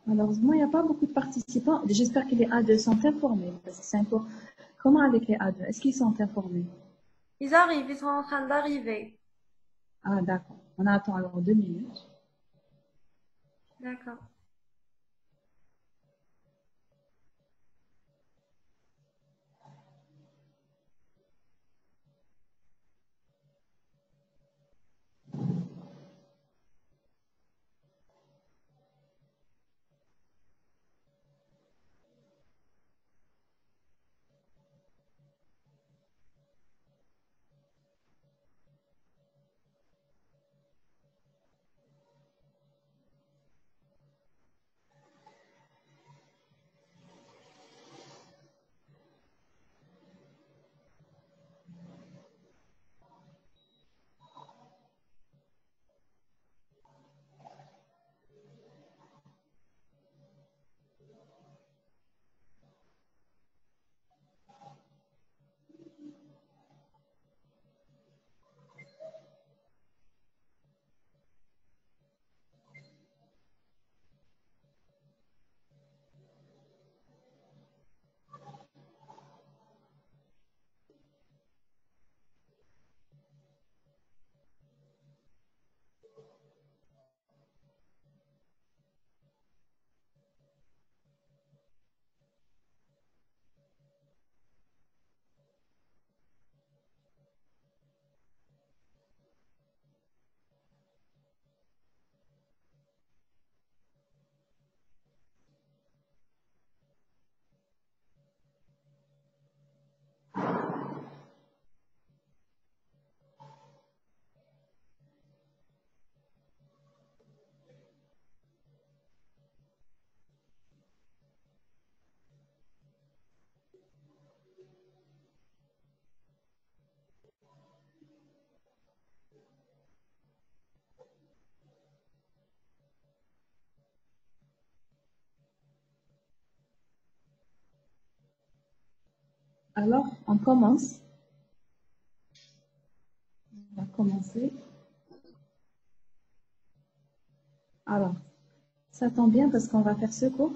Malheureusement, il n'y a pas beaucoup de participants. J'espère que les A2 sont informés. Parce que c'est un cours. Comment avec les A2? Est-ce qu'ils sont informés? Ils arrivent, ils sont en train d'arriver. Ah, d'accord. On attend alors 2 minutes. D'accord. Alors, on commence. On va commencer. Alors, ça tombe bien parce qu'on va faire ce cours.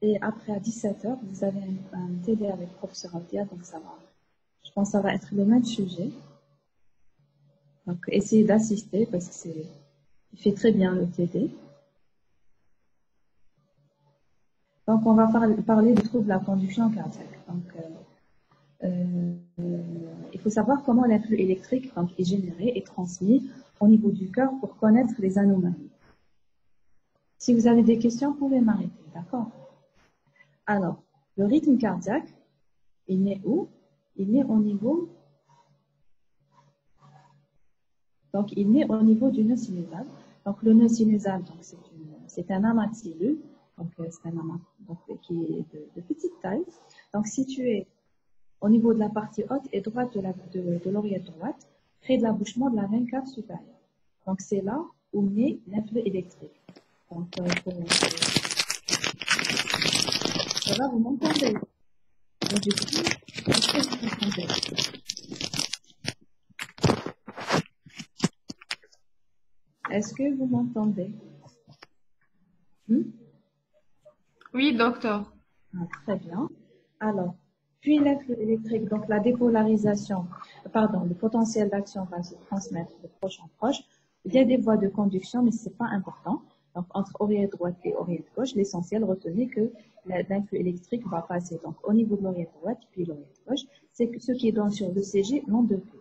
Et après, à 17h, vous avez un TD avec professeur Abdia, donc ça va. Je pense que ça va être le même sujet. Donc, essayez d'assister parce que il fait très bien le TD. Donc, on va parler du trouble de la conduction cardiaque. Donc, il faut savoir comment l'influx électrique donc, est généré et transmis au niveau du cœur pour connaître les anomalies. Si vous avez des questions, vous pouvez m'arrêter, d'accord? Alors, le rythme cardiaque, il naît où? Il naît au niveau, donc il naît au niveau du nœud sinusal. Donc le nœud sinusal, donc c'est un amas de cellules, donc c'est un amas donc, qui est de petite taille, donc situé au niveau de la partie haute et droite de l'oreillette droite, près de l'abouchement de la veine cave supérieure. Donc c'est là où naît l'influx électrique. Donc ça va, vous m'entendez? Donc, je suis, est-ce que vous m'entendez? Est-ce que vous m'entendez? Oui, docteur. Ah, très bien. Alors, puis l'influx électrique, donc la dépolarisation, pardon, le potentiel d'action va se transmettre de proche en proche. Il y a des voies de conduction, mais ce n'est pas important. Donc, entre oreillette droite et oreillette gauche, l'essentiel, retenez que l'influx électrique va passer donc au niveau de l'oreillette droite puis l'oreillette gauche. C'est que ce qui est dans sur le CG, l'onde de P.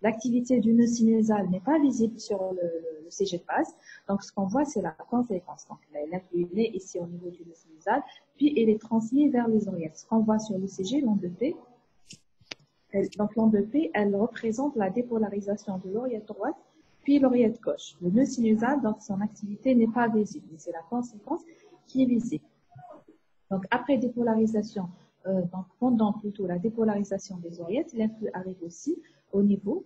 L'activité du nœud sinusal n'est pas visible sur le CG de base. Donc, ce qu'on voit, c'est la conséquence. Donc, l'influx est ici au niveau du nœud sinusal, puis il est transmis vers les oreillettes. Ce qu'on voit sur le CG, l'onde de P, donc l'onde de P, elle représente la dépolarisation de l'oreillette droite, puis l'oreillette gauche. Le nœud sinusal, donc son activité n'est pas visible, mais c'est la conséquence qui est visible. Donc, après dépolarisation, donc pendant plutôt la dépolarisation des oreillettes, l'influx arrive aussi au niveau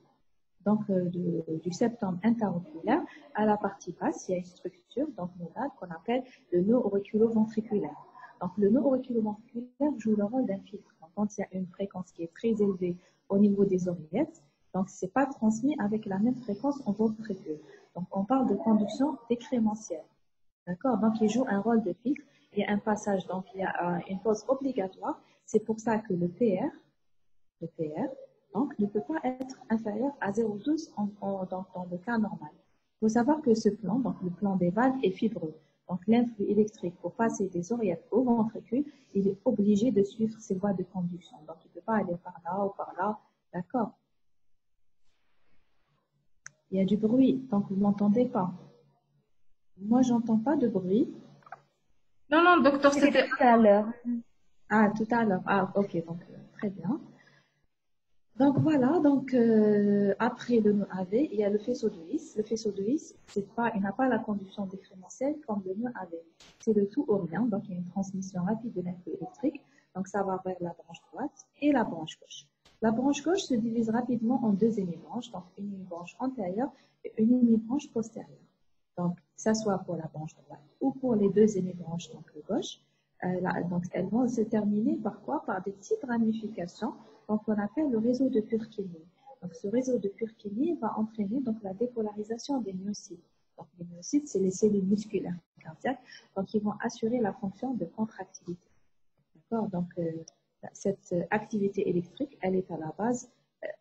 donc, du septum interoculaire à la partie basse. Il y a une structure donc nodale qu'on appelle le nœud auriculo-ventriculaire. Donc, le nœud auriculo-ventriculaire joue le rôle d'un filtre. Donc, quand il y a une fréquence qui est très élevée au niveau des oreillettes, donc ce n'est pas transmis avec la même fréquence en ventricule. Donc, on parle de conduction décrémentielle. D'accord? Donc, il joue un rôle de filtre. Il y a un passage, donc il y a une pause obligatoire. C'est pour ça que le PR, donc, ne peut pas être inférieur à 0,12 dans le cas normal. Il faut savoir que ce plan, donc le plan des valves, est fibreux. Donc, l'influx électrique pour passer des oreillettes au ventricule, il est obligé de suivre ces voies de conduction. Donc, il ne peut pas aller par là ou par là. D'accord? Il y a du bruit, donc vous ne m'entendez pas. Moi, j'entends pas de bruit. Non, non, docteur, C'était c'était... tout à l'heure. Ah, tout à l'heure. Ah, ok, donc très bien. Donc voilà, donc après le nœud AV, il y a le faisceau de His. Le faisceau de His, il n'a pas la conduction différentielle comme le nœud AV. C'est le tout ou rien, donc il y a une transmission rapide de l'influx électrique. Donc ça va vers la branche droite et la branche gauche. La branche gauche se divise rapidement en deux hémibranches, donc une hémibranche antérieure et une hémibranche postérieure. Donc, que ça soit pour la branche droite ou pour les deux hémibranches, donc le gauche, donc elles vont se terminer par quoi? Par des petites ramifications, donc on appelle le réseau de Purkinje. Donc ce réseau de Purkinje va entraîner donc la dépolarisation des myocytes. Donc les myocytes, c'est les cellules musculaires cardiaques, donc ils vont assurer la fonction de contractilité. D'accord? Donc cette activité électrique, elle est à la base,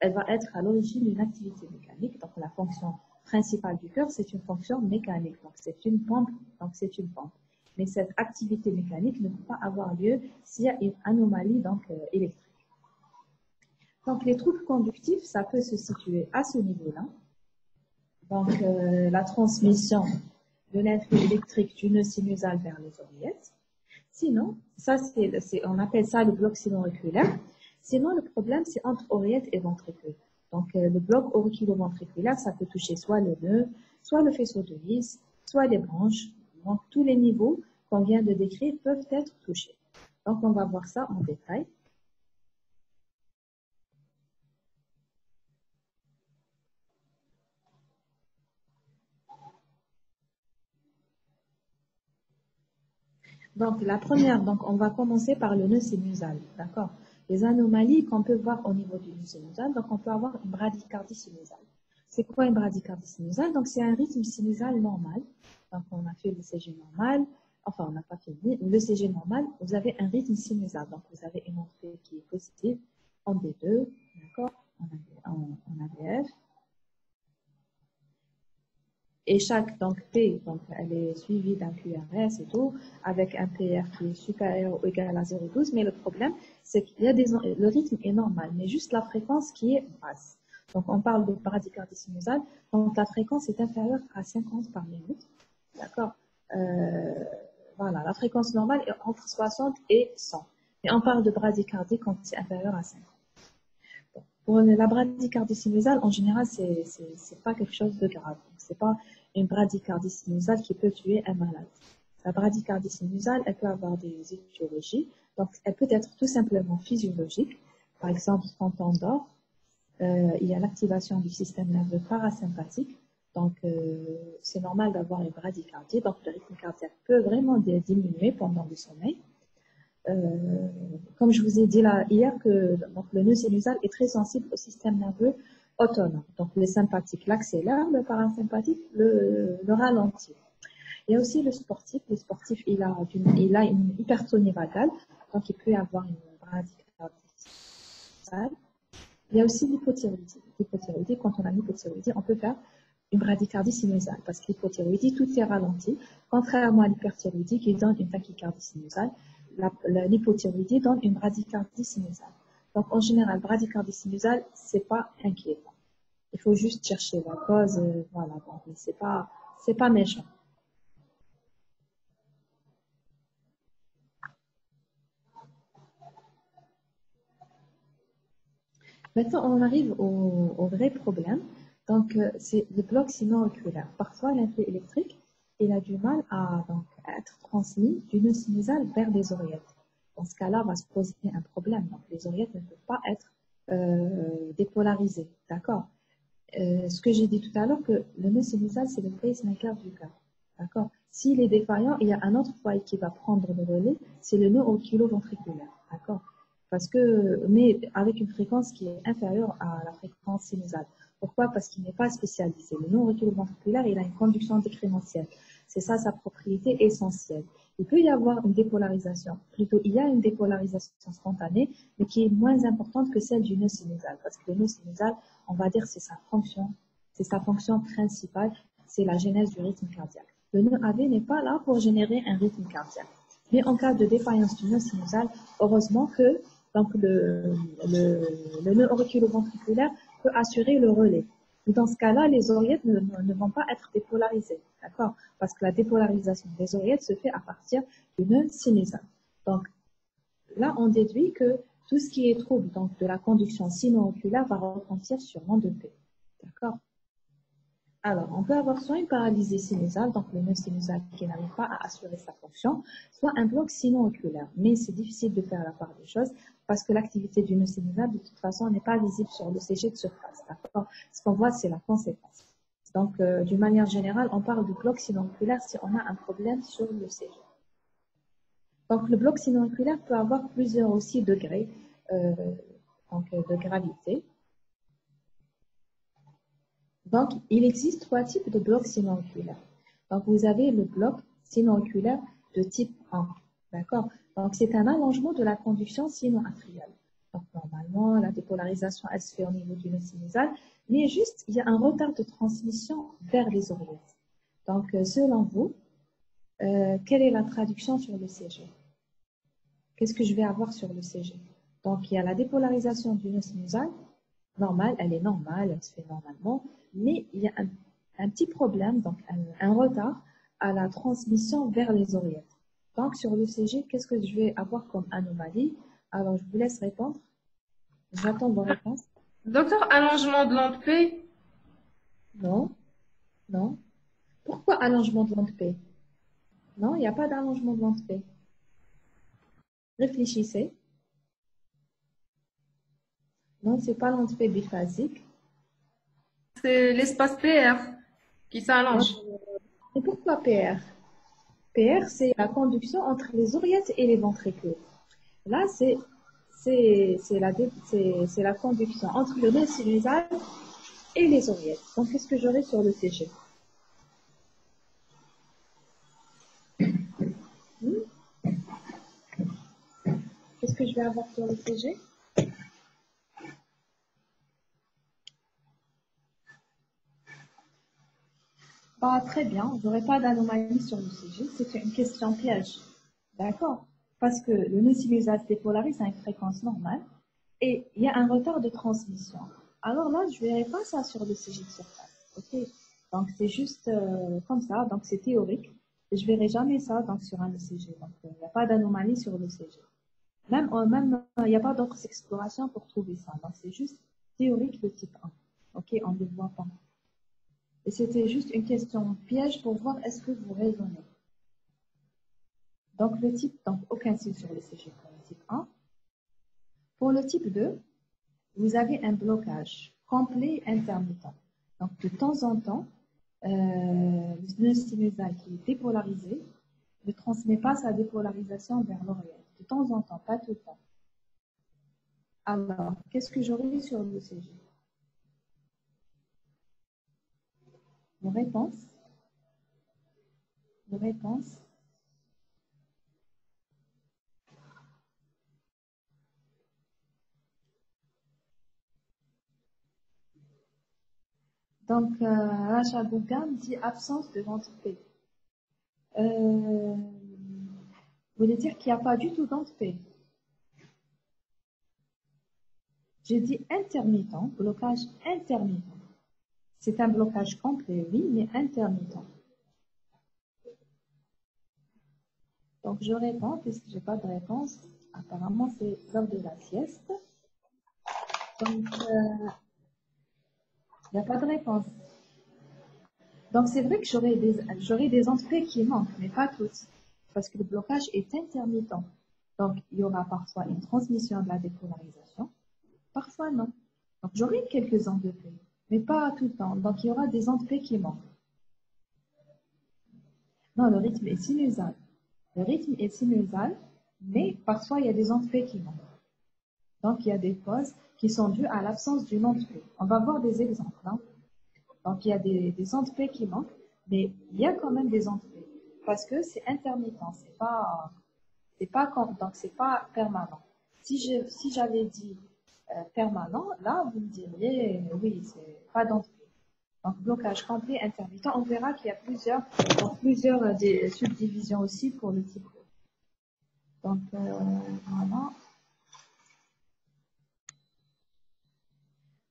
elle va être à l'origine d'une activité mécanique. Donc la fonction principale du cœur, c'est une fonction mécanique. Donc c'est une pompe, donc c'est une pompe. Mais cette activité mécanique ne peut pas avoir lieu s'il y a une anomalie donc, électrique. Donc les troubles conductifs, ça peut se situer à ce niveau-là. Donc la transmission de l'influx électrique du nœud sinusal vers les oreillettes. Sinon, ça on appelle ça le bloc sino-auriculaire. Sinon, le problème, c'est entre oreillette et ventricule. Donc, le bloc auriculo-ventriculaire, ça peut toucher soit le nœud, soit le faisceau de His, soit les branches. Donc, tous les niveaux qu'on vient de décrire peuvent être touchés. Donc, on va voir ça en détail. Donc, la première, donc, on va commencer par le nœud sinusal. D'accord? Les anomalies qu'on peut voir au niveau du nœud sinusal, donc on peut avoir une bradycardie sinusale. C'est quoi une bradycardie sinusale? Donc, c'est un rythme sinusal normal. Donc, on a fait le CG normal. Enfin, on n'a pas fini. Le CG normal, vous avez un rythme sinusal. Donc, vous avez une entrée qui est positive en D2, d'accord? En AVF. Et chaque donc P, donc elle est suivie d'un QRS et tout, avec un PR qui est supérieur ou égal à 0,12. Mais le problème, c'est qu'il y a le rythme est normal, mais juste la fréquence qui est basse. Donc on parle de bradycardie sinusale, donc la fréquence est inférieure à 50 par minute. D'accord? Voilà, la fréquence normale est entre 60 et 100. Mais on parle de bradycardie quand c'est inférieur à 50. Pour la bradycardie sinusale, en général, c'est pas quelque chose de grave. C'est pas une bradycardie sinusale qui peut tuer un malade. La bradycardie sinusale, elle peut avoir des étiologies. Donc, elle peut être tout simplement physiologique. Par exemple, quand on dort, il y a l'activation du système nerveux parasympathique. Donc, c'est normal d'avoir une bradycardie. Donc, le rythme cardiaque peut vraiment diminuer pendant le sommeil. Comme je vous ai dit là hier, que donc, le nœud sinusal est très sensible au système nerveux autonome. Donc, le sympathique l'accélère, le parasympathique le ralentit. Il y a aussi le sportif. Le sportif, il a une hypertonie vagale, donc il peut y avoir une bradycardie sinusale. Il y a aussi l'hypothyroïdie. L'hypothyroïdie, quand on a l'hypothyroïdie, on peut faire une bradycardie sinusale, parce que l'hypothyroïdie, tout est ralenti, contrairement à l'hyperthyroïdie qui donne une tachycardie sinusale. L'hypothyroïdie donne une bradycardie sinusale. Donc, en général, bradycardie sinusale, c'est pas inquiétant. Il faut juste chercher la cause, voilà. Donc, c'est pas méchant. Maintenant, on arrive au vrai problème. Donc, c'est le bloc sino-auriculaire. Parfois, l'influx électrique, il a du mal à être transmis du nœud sinusal vers les oreillettes. Dans ce cas-là, va se poser un problème. Donc, les oreillettes ne peuvent pas être dépolarisées. D'accord? Ce que j'ai dit tout à l'heure, que le nœud sinusal, c'est le pacemaker du cœur. D'accord? S'il est défaillant, il y a un autre foyer qui va prendre le relais, c'est le nœud auriculo-ventriculaire. D'accord? Mais avec une fréquence qui est inférieure à la fréquence sinusale. Pourquoi? Parce qu'il n'est pas spécialisé. Le nœud auriculo-ventriculaire, il a une conduction décrémentielle. C'est ça sa propriété essentielle. Il peut y avoir une dépolarisation, plutôt il y a une dépolarisation spontanée, mais qui est moins importante que celle du nœud sinusal, parce que le nœud sinusal, on va dire, c'est sa fonction principale, c'est la genèse du rythme cardiaque. Le nœud AV n'est pas là pour générer un rythme cardiaque. Mais en cas de défaillance du nœud sinusal, heureusement que donc le nœud auriculo-ventriculaire peut assurer le relais. Et dans ce cas-là, les oreillettes ne vont pas être dépolarisées, d'accord? Parce que la dépolarisation des oreillettes se fait à partir du nœud sinusal. Donc là, on déduit que tout ce qui est trouble donc, de la conduction sino-auriculaire va retentir sur l'onde de P. D'accord? Alors, on peut avoir soit une paralysie sinusale, donc le nœud sinusal qui n'arrive pas à assurer sa fonction, soit un bloc sino-auriculaire. Mais c'est difficile de faire la part des choses parce que l'activité du nœud sinusal, de toute façon, n'est pas visible sur le CG de surface. D'accord? Ce qu'on voit, c'est la conséquence. Donc, d'une manière générale, on parle de bloc sino-auriculaire si on a un problème sur le CG. Donc, le bloc sino-auriculaire peut avoir plusieurs aussi degrés de gravité. Donc, il existe 3 types de blocs sino-auriculaires. Donc, vous avez le bloc sino-auriculaire de type 1. D'accord? Donc, c'est un allongement de la conduction sino-atriale. Donc, normalement, la dépolarisation, elle se fait au niveau du nœud sinusal, mais juste, il y a un retard de transmission vers les oreillettes. Donc, selon vous, quelle est la traduction sur le CG? Qu'est-ce que je vais avoir sur le CG? Donc, il y a la dépolarisation du nœud sinusal. Normale, elle est normale, elle se fait normalement, mais il y a un petit problème, donc un retard à la transmission vers les oreillettes. Donc, sur le CG, qu'est-ce que je vais avoir comme anomalie? Alors, je vous laisse répondre. J'attends vos réponses. Docteur, allongement de l'onde P. Non, non. Pourquoi allongement de l'onde P? Non, il n'y a pas d'allongement de l'onde P. Réfléchissez. Non, ce n'est pas l'onde P biphasique. C'est l'espace PR qui s'allonge. Et pourquoi PR? PR, c'est la conduction entre les oreillettes et les ventricules. Là, c'est la conduction entre le nœud sinusal et les oreillettes. Donc, qu'est-ce que j'aurai sur le CG? Qu'est-ce que je vais avoir sur le CG? Bah, très bien, je n'aurai pas d'anomalie sur le CG. C'est une question piège. D'accord? Parce que le nœud sinusal se dépolarise à une fréquence normale et il y a un retard de transmission. Alors là, je ne verrai pas ça sur le CG de surface. Ok? Donc, c'est juste comme ça. Donc, c'est théorique. Et je ne verrai jamais ça donc, sur un ECG. Donc, il n'y a pas d'anomalie sur le CG. Même, il n'y a pas d'autres explorations pour trouver ça. Donc, c'est juste théorique de type 1. Ok? On ne le voit pas. Et c'était juste une question piège pour voir est-ce que vous raisonnez. Donc, le type, donc aucun signe sur le CG pour le type 1. Pour le type 2, vous avez un blocage complet intermittent. Donc, de temps en temps, le nœud sinusal qui est dépolarisé ne transmet pas sa dépolarisation vers l'oreillette. De temps en temps, pas tout le temps. Alors, qu'est-ce que j'aurai sur le CG? Vos réponses? Vos réponses? Donc, Racha Bougam dit absence de ventre P. Vous voulez dire qu'il n'y a pas du tout d'onde P? J'ai dit intermittent, blocage intermittent. C'est un blocage complet, oui, mais intermittent. Donc, je réponds, puisque je n'ai pas de réponse. Apparemment, c'est l'heure de la sieste. Donc, il n'y a pas de réponse. Donc, c'est vrai que j'aurai des ondes P qui manquent, mais pas toutes. Parce que le blocage est intermittent. Donc, il y aura parfois une transmission de la dépolarisation, parfois non. Donc, j'aurai quelques ondes P, mais pas tout le temps. Donc, il y aura des ondes P qui manquent. Non, le rythme est sinusal. Le rythme est sinusal, mais parfois, il y a des ondes P qui manquent. Donc, il y a des pauses qui sont dues à l'absence d'une onde P. On va voir des exemples. Hein. Donc, il y a des ondes P qui manquent, mais il y a quand même des ondes P. parce que c'est intermittent, donc c'est pas permanent. Si j'avais dit permanent, là, vous me diriez, oui, c'est pas d'entrée. Donc, blocage complet, intermittent. On verra qu'il y a plusieurs des subdivisions aussi pour le type 2. Donc, voilà.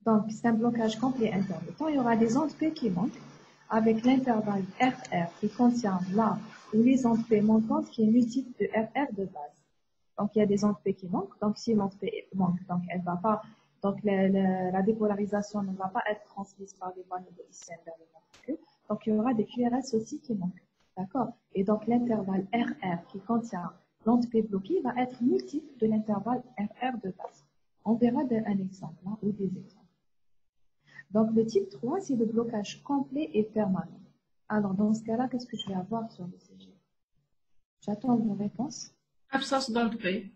Donc, c'est un blocage complet intermittent. Il y aura des ondes P qui manquent avec l'intervalle RR qui contient là ou les ondes P manquantes qui est multiple de RR de base. Donc, il y a des ondes P qui manquent. Donc, si l'onde P manque, donc elle va pas, donc la dépolarisation ne va pas être transmise par les voies nodoliciennes vers les ventricules. Donc, il y aura des QRS aussi qui manquent. D'accord? Et donc, l'intervalle RR qui contient l'onde P bloquée va être multiple de l'intervalle RR de base. On verra un exemple hein, ou des exemples. Donc, le type 3, c'est le blocage complet et permanent. Alors, dans ce cas-là, qu'est-ce que je vais avoir sur le CG? J'attends vos réponses. Absence d'onde P.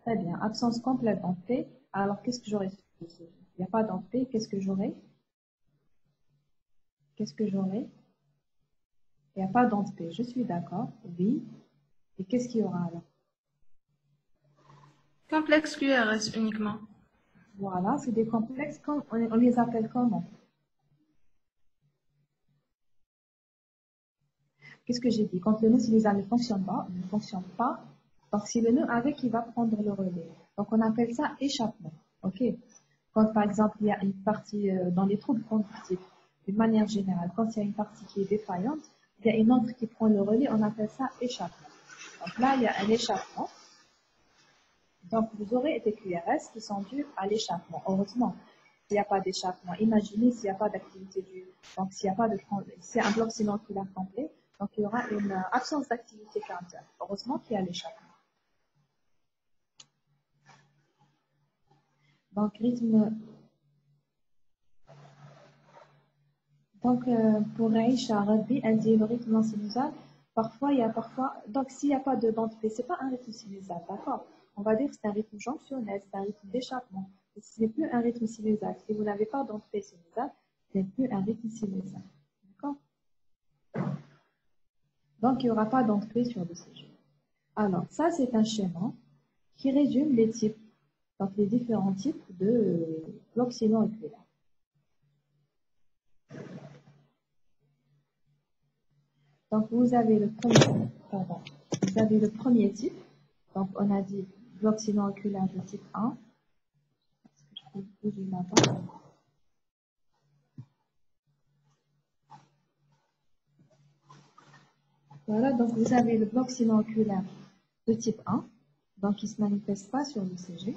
Très bien. Absence complète d'onde P. Alors, qu'est-ce que j'aurai sur le CG? Il n'y a pas d'onde P. Qu'est-ce que j'aurai? Qu'est-ce que j'aurai? Il n'y a pas d'onde P. Je suis d'accord. Oui. Et qu'est-ce qu'il y aura alors? Complexe QRS uniquement. Voilà, c'est des complexes. On les appelle comment? Qu'est-ce que j'ai dit? Quand le nœud sinusal ne fonctionne pas, donc c'est le nœud avec qui va prendre le relais. Donc on appelle ça échappement. Ok? Quand par exemple il y a une partie dans les troubles conductifs, d'une manière générale, quand il y a une partie qui est défaillante, il y a une autre qui prend le relais, on appelle ça échappement. Donc là il y a un échappement. Donc vous aurez des QRS qui sont dus à l'échappement. Heureusement, s'il n'y a pas d'échappement, imaginez s'il n'y a pas d'activité donc s'il n'y a pas de c'est un bloc sinoculaire complet, donc il y aura une absence d'activité cardiaque. Heureusement qu'il y a l'échappement. Donc rythme. Donc pour Aïcha Rabbi, elle dit le rythme non sinusal. Parfois il y a donc s'il n'y a pas de bande P, c'est pas un rythme sinusal, d'accord? On va dire que c'est un rythme jonctionnel, c'est un rythme d'échappement. Ce n'est plus un rythme sinusal. Si vous n'avez pas d'onde P sinusale, ce n'est plus un rythme sinusal. D'accord? Donc, il n'y aura pas d'onde P sur le CG. Alors, ça, c'est un schéma qui résume les types, donc les différents types de blocs sino-oculaires. Donc, vous avez le premier type. Donc, on a dit bloc sino-oculaire de type 1. Est-ce que je peux bouger là-bas? Voilà, donc vous avez le bloc sino-oculaire de type 1, donc il ne se manifeste pas sur le CG.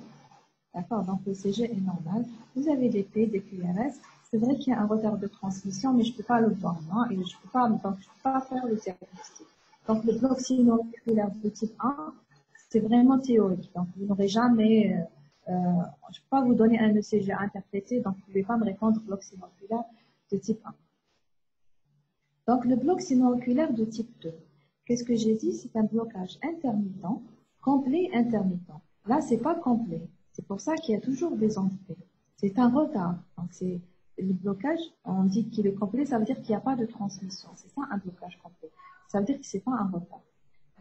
D'accord, donc le CG est normal. Vous avez des P, des QRS. C'est vrai qu'il y a un retard de transmission, mais je ne peux pas le voir moi et je ne peux pas faire le diagnostic. Donc le bloc sino-oculaire de type 1, c'est vraiment théorique. Donc vous n'aurez jamais, je ne peux pas vous donner un ECG à interpréter, donc vous ne pouvez pas me répondre bloc sino-oculaire de type 1. Donc, le bloc sino-oculaire de type 2, qu'est-ce que j'ai dit? C'est un blocage intermittent, complet intermittent. Là, c'est pas complet. C'est pour ça qu'il y a toujours des ondes P. C'est un retard. Donc, c'est le blocage, on dit qu'il est complet, ça veut dire qu'il n'y a pas de transmission. C'est ça un blocage complet. Ça veut dire que c'est pas un retard.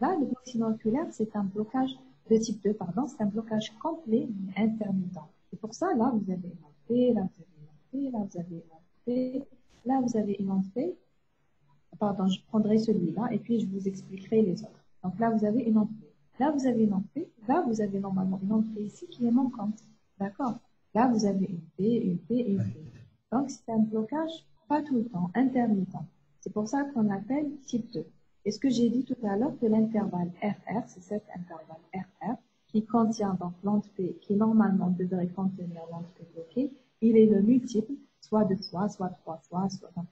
Là, le bloc sino-oculaire, c'est un blocage de type 2, pardon, c'est un blocage complet mais intermittent. Et pour ça, là, vous avez une onde P, là, vous avez une onde P, là, vous avez une onde P, là, vous avez une onde P. Pardon, je prendrai celui-là et puis je vous expliquerai les autres. Donc là, vous avez une entrée. Là, vous avez une entrée. Là, vous avez normalement une entrée ici qui est manquante. D'accord? Là, vous avez une P, une P et une P. Donc, c'est un blocage pas tout le temps, intermittent. C'est pour ça qu'on l'appelle type 2. Et ce que j'ai dit tout à l'heure, que l'intervalle RR, c'est cet intervalle RR, qui contient donc l'onde P, qui normalement devrait contenir l'onde P bloquée, il est le multiple, soit de soit 3 fois, soit donc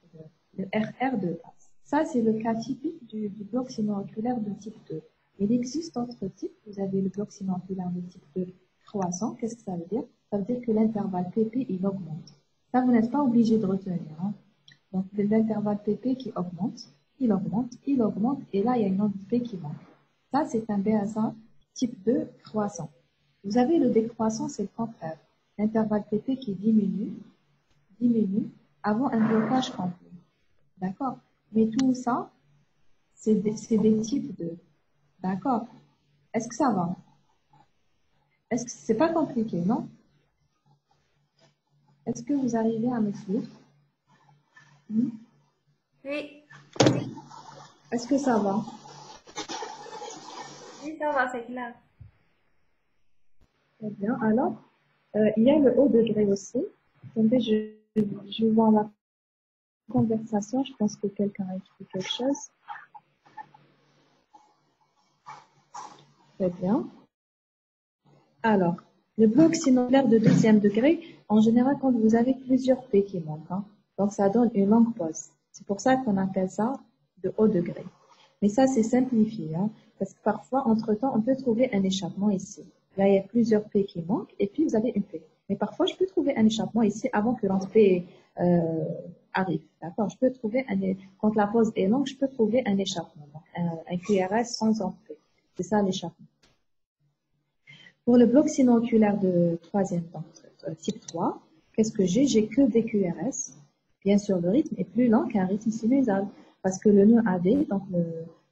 le RR de base. Ça, c'est le cas typique du bloc sino-oculaire de type 2. Il existe d'autres types. Vous avez le bloc sino-oculaire de type 2 croissant. Qu'est-ce que ça veut dire? Ça veut dire que l'intervalle PP, il augmente. Ça, vous n'êtes pas obligé de retenir. Hein. Donc, l'intervalle PP qui augmente, il augmente, il augmente, et là, il y a une onde P qui manque. Ça, c'est un BSA type 2 croissant. Vous avez le décroissant, c'est le contraire. L'intervalle PP qui diminue avant un blocage complet. D'accord? Mais tout ça, c'est des types de. D'accord? Est-ce que ça va? Est-ce que c'est pas compliqué, non? Est-ce que vous arrivez à me suivre? Hmm? Oui, Est-ce que ça va? oui, ça va, c'est clair. Très bien. Alors, il y a le haut degré aussi. Attendez, je vois la conversation. Je pense que quelqu'un a écrit quelque chose. Très bien. Alors, le bloc sinulaire de deuxième degré, en général, quand vous avez plusieurs P qui manquent, hein, donc ça donne une longue pause. C'est pour ça qu'on appelle ça de haut degré. Mais ça, c'est simplifié, hein, parce que parfois, entre-temps, on peut trouver un échappement ici. Là, il y a plusieurs P qui manquent, et puis vous avez une P. Mais parfois, je peux trouver un échappement ici avant que l'autre P arrive. D'accord? Je peux trouver quand la pause est longue, je peux trouver un échappement. Donc, un QRS sans en P. C'est ça l'échappement. Pour le bloc sinoculaire de troisième temps, type 3, qu'est-ce que j'ai? J'ai que des QRS. Bien sûr, le rythme est plus lent qu'un rythme sinusal. Parce que le nœud AV, donc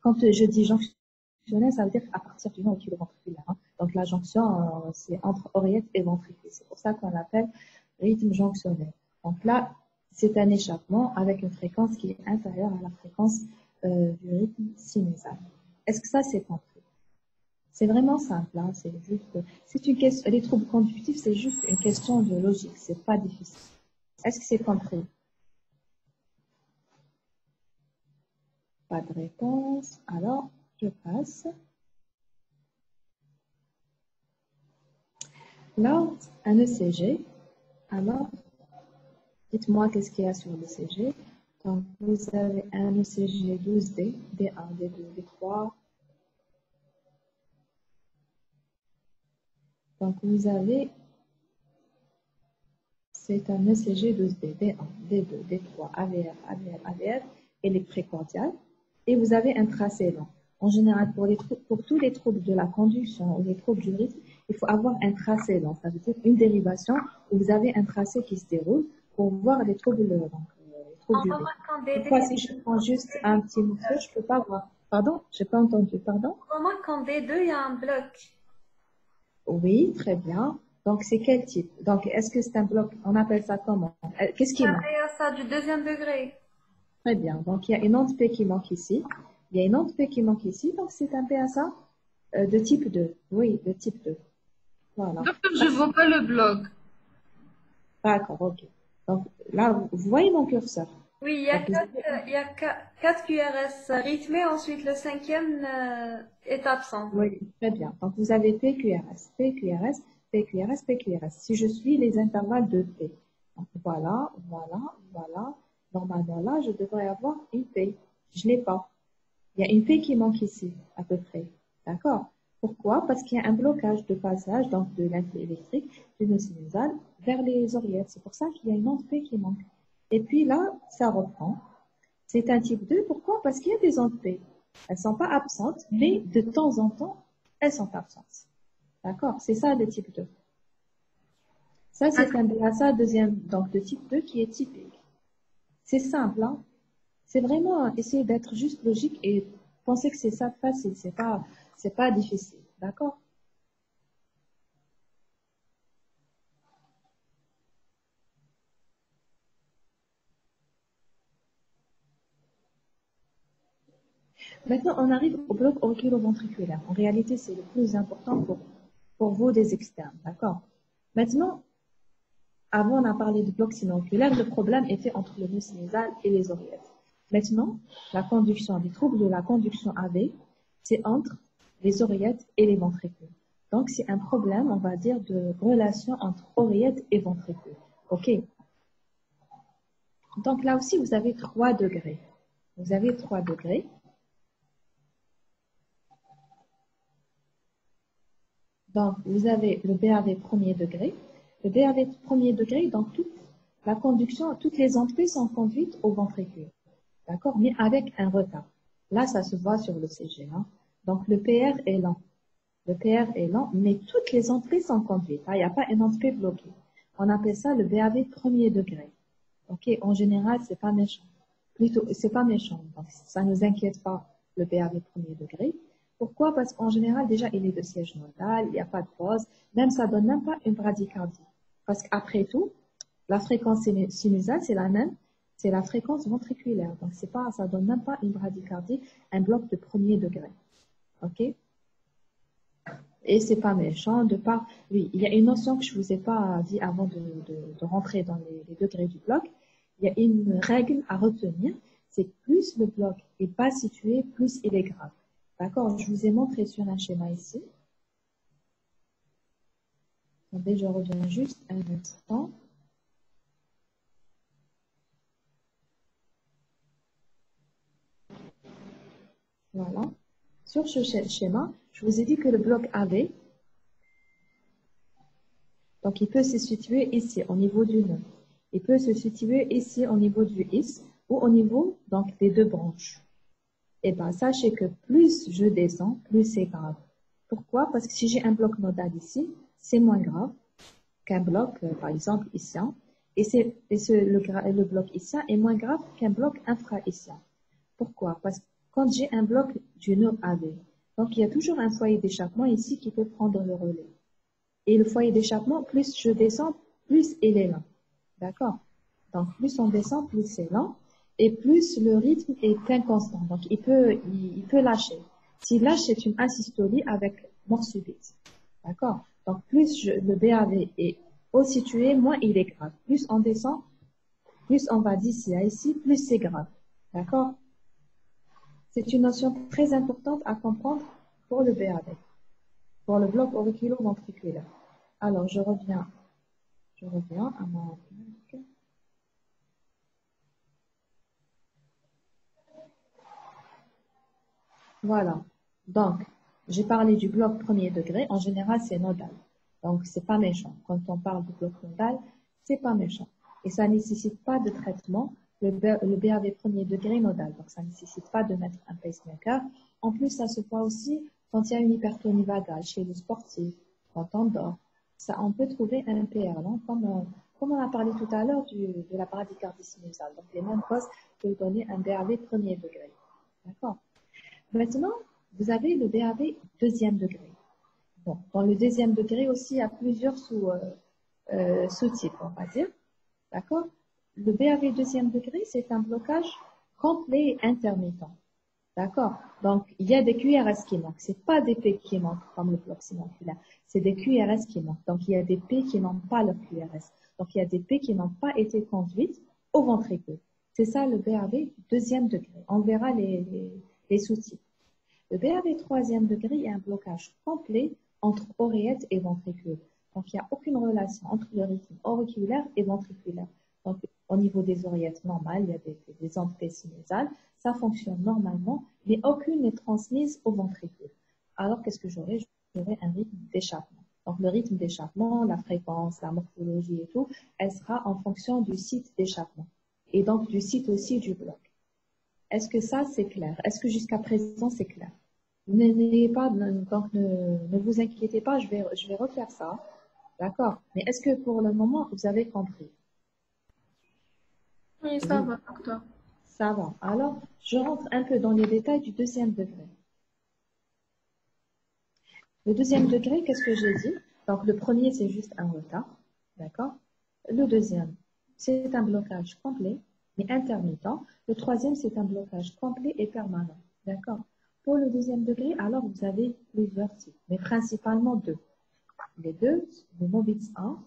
quand je dis jonctionnel, ça veut dire à partir du nœud oculoventriculaire. Hein. Donc la jonction, c'est entre oreillette et ventricule. C'est pour ça qu'on l'appelle rythme jonctionnel. Donc là, c'est un échappement avec une fréquence qui est inférieure à la fréquence du rythme sinusal. Est-ce que ça, c'est compris? C'est vraiment simple, hein, c'est une question, les troubles conductifs, c'est juste une question de logique, c'est pas difficile. Est-ce que c'est compris? Pas de réponse, alors je passe. Là, un ECG, alors, dites-moi qu'est-ce qu'il y a sur l'ECG. Donc, vous avez un ECG 12D, D1, D2, D3. Donc, vous avez, c'est un ECG 12D, D1, D2, D3, AVR, AVR, AVR, et les précordiales. Et vous avez un tracé lent. En général, pour tous les troubles de la conduction ou les troubles du rythme, il faut avoir un tracé lent. Ça veut dire une dérivation où vous avez un tracé qui se déroule pour voir les troubles, les troubles On du rythme. remarque qu'en DD, Pourquoi si je prends juste un petit morceau, je peux pas voir. Pardon? J'ai pas entendu, pardon? on remarque qu'en D2, il y a un bloc. Oui, très bien. Donc, c'est quel type? Donc, est-ce que c'est un bloc? On appelle ça comment? Qu'est-ce qui manque? Pareil à ça, du deuxième degré. Très bien. Donc, il y a une onde P qui manque ici. Il y a une onde P qui manque ici. Donc, c'est un PSA de type 2. Oui, de type 2. Voilà. Docteur, je vois pas le bloc. D'accord, ok. Donc, là, vous voyez mon curseur. Oui, il y a Donc, vous avez quatre QRS rythmés, ensuite le cinquième est absent. oui, très bien. Donc, vous avez PQRS, PQRS, PQRS, PQRS. Si je suis les intervalles de P. Donc, voilà, voilà, voilà. Normalement, là, je devrais avoir une P. Je l'ai pas. Il y a une P qui manque ici, à peu près. D'accord? Pourquoi? Parce qu'il y a un blocage de passage, donc de l'influx électrique du nœud sinusal vers les oreillettes. C'est pour ça qu'il y a une onde P qui manque. Et puis là, ça reprend. C'est un type 2. Pourquoi? Parce qu'il y a des ondes P. Elles ne sont pas absentes, mais de temps en temps, elles sont absentes. D'accord? C'est ça le type 2. Ça, c'est un BSA deuxième, donc de type 2 qui est typique. C'est simple, hein? C'est vraiment essayer d'être juste logique et penser que c'est ça facile, c'est pas difficile. D'accord? Maintenant, on arrive au bloc auriculoventriculaire. En réalité, c'est le plus important pour vous des externes. D'accord? Maintenant, avant, on a parlé du bloc sinoculaire. Le problème était entre le nœud sinusal et les oreillettes. Maintenant, la conduction, les troubles de la conduction AV, c'est entre les oreillettes et les ventricules. Donc, c'est un problème, on va dire, de relation entre oreillettes et ventricules. OK? Donc, là aussi, vous avez 3 degrés. Vous avez 3 degrés. Donc, vous avez le BAV premier degré. Le BAV premier degré, donc toute la conduction, toutes les entrées sont conduites au ventricule. D'accord? Mais avec un retard. Là, ça se voit sur le CG. Hein. Donc, le PR est lent. Le PR est lent, mais toutes les entrées sont conduites. Hein. Il n'y a pas une entrée bloquée. On appelle ça le BAV premier degré. Ok? En général, c'est pas méchant. Plutôt, c'est pas méchant. Donc, ça nous inquiète pas. le BAV premier degré. Pourquoi? Parce qu'en général, déjà, il est de siège nodal, il n'y a pas de pause, même ça donne même pas une bradycardie. Parce qu'après tout, la fréquence sinusale, c'est la même, c'est la fréquence ventriculaire. Donc, c'est pas, ça donne même pas une bradycardie, un bloc de premier degré. OK? Et c'est pas méchant de part, oui, il y a une notion que je vous ai pas dit avant de rentrer dans les degrés du bloc. Il y a une règle à retenir, c'est que plus le bloc est pas situé, plus il est grave. D'accord? Je vous ai montré sur un schéma ici. Attendez, je reviens juste un instant. Voilà. Sur ce schéma, je vous ai dit que le bloc AB, donc il peut se situer ici, au niveau du nœud. Il peut se situer ici, au niveau du is, ou au niveau donc, des deux branches. Et bien, sachez que plus je descends, plus c'est grave. Pourquoi? Parce que si j'ai un bloc nodal ici, c'est moins grave qu'un bloc, par exemple, ici. Le bloc ici est moins grave qu'un bloc infra-ischien. Pourquoi? Parce que quand j'ai un bloc du nœud AB, donc il y a toujours un foyer d'échappement ici qui peut prendre le relais. Et le foyer d'échappement, plus je descends, plus il est lent. D'accord? Donc, plus on descend, plus c'est lent. Et plus le rythme est inconstant. Donc, il peut lâcher. S'il lâche, c'est une asystolie avec mort subite. D'accord? Donc, plus le BAV est haut situé, moins il est grave. Plus on descend, plus on va d'ici à ici, plus c'est grave. D'accord? C'est une notion très importante à comprendre pour le BAV, pour le bloc auriculo-ventriculaire. Alors, je reviens à mon bloc. Voilà. Donc, j'ai parlé du bloc premier degré. En général, c'est nodal. Donc, c'est pas méchant. Quand on parle du bloc nodal, c'est pas méchant. Et ça nécessite pas de traitement. Le BAV premier degré nodal. Donc, ça nécessite pas de mettre un pacemaker. En plus, ça se voit aussi quand il y a une hypertonie vagale chez le sportif, quand on dort. Ça, on peut trouver un PR, non? Comme on a parlé tout à l'heure de la bradycardie sinusale. Donc, les mêmes causes peuvent donner un BAV premier degré. D'accord? Maintenant, vous avez le BAV deuxième degré. Bon, dans le deuxième degré aussi, il y a plusieurs sous-types, on va dire. D'accord? Le BAV deuxième degré, c'est un blocage complet et intermittent. D'accord? Donc, il y a des QRS qui manquent. C'est pas des P qui manquent comme le bloc sinoculaire. C'est des QRS qui manquent. Donc, il y a des P qui n'ont pas leur QRS. Donc, il y a des P qui n'ont pas été conduites au ventricule. C'est ça le BAV deuxième degré. On verra les sous-types. Le BAV troisième degré est un blocage complet entre oreillette et ventricule. Donc, il n'y a aucune relation entre le rythme auriculaire et ventriculaire. Donc, au niveau des oreillettes normales, il y a des ondes P sinusales. Ça fonctionne normalement, mais aucune n'est transmise au ventricule. Alors, qu'est-ce que j'aurai? J'aurai un rythme d'échappement. Donc, le rythme d'échappement, la fréquence, la morphologie et tout, elle sera en fonction du site d'échappement. Et donc, du site aussi du bloc. Est-ce que ça, c'est clair? Est-ce que jusqu'à présent, c'est clair? N'ayez pas, donc ne vous inquiétez pas, je vais refaire ça. D'accord? Mais est-ce que pour le moment, vous avez compris? Oui, ça va, docteur. Ça va. Alors, je rentre un peu dans les détails du deuxième degré. Le deuxième degré, qu'est-ce que j'ai dit? Donc, le premier, c'est juste un retard. D'accord? Le deuxième, c'est un blocage complet, mais intermittent. Le troisième, c'est un blocage complet et permanent. D'accord? Pour le deuxième degré, alors vous avez plusieurs types, mais principalement deux. Les deux, le Mobitz 1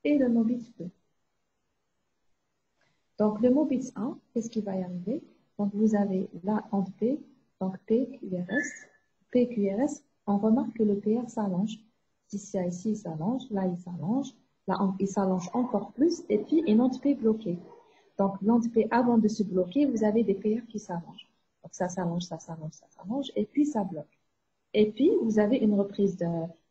et le Mobitz 2. Donc, le Mobitz 1, qu'est-ce qui va y arriver? Donc, vous avez la onde P, donc PQRS. PQRS, on remarque que le PR s'allonge. Ici, il s'allonge, là, il s'allonge. Là, il s'allonge encore plus, et puis une onde P bloquée. Donc, l'onde P, avant de se bloquer, vous avez des PR qui s'allongent. Donc, ça s'allonge, ça s'allonge, ça s'allonge, et puis ça bloque. Et puis, vous avez une reprise de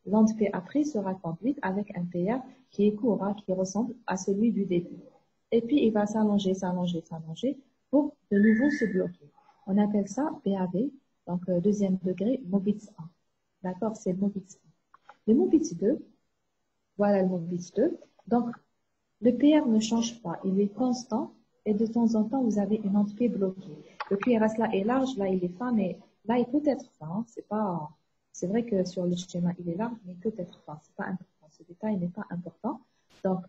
l'onde P après sera conduite avec un PR qui est court, hein, qui ressemble à celui du début. Et puis, il va s'allonger, s'allonger, s'allonger pour de nouveau se bloquer. On appelle ça BAV, donc deuxième degré, Mobitz 1. D'accord, c'est le Mobitz 1. Le Mobitz 2, voilà le Mobitz 2. Donc, le PR ne change pas, il est constant et de temps en temps, vous avez une onde P bloquée. Le QRS là est large, là il est fin, mais là il peut être fin. C'est vrai que sur le schéma il est large, mais il peut être fin. C'est pas important. Ce détail n'est pas important. Donc,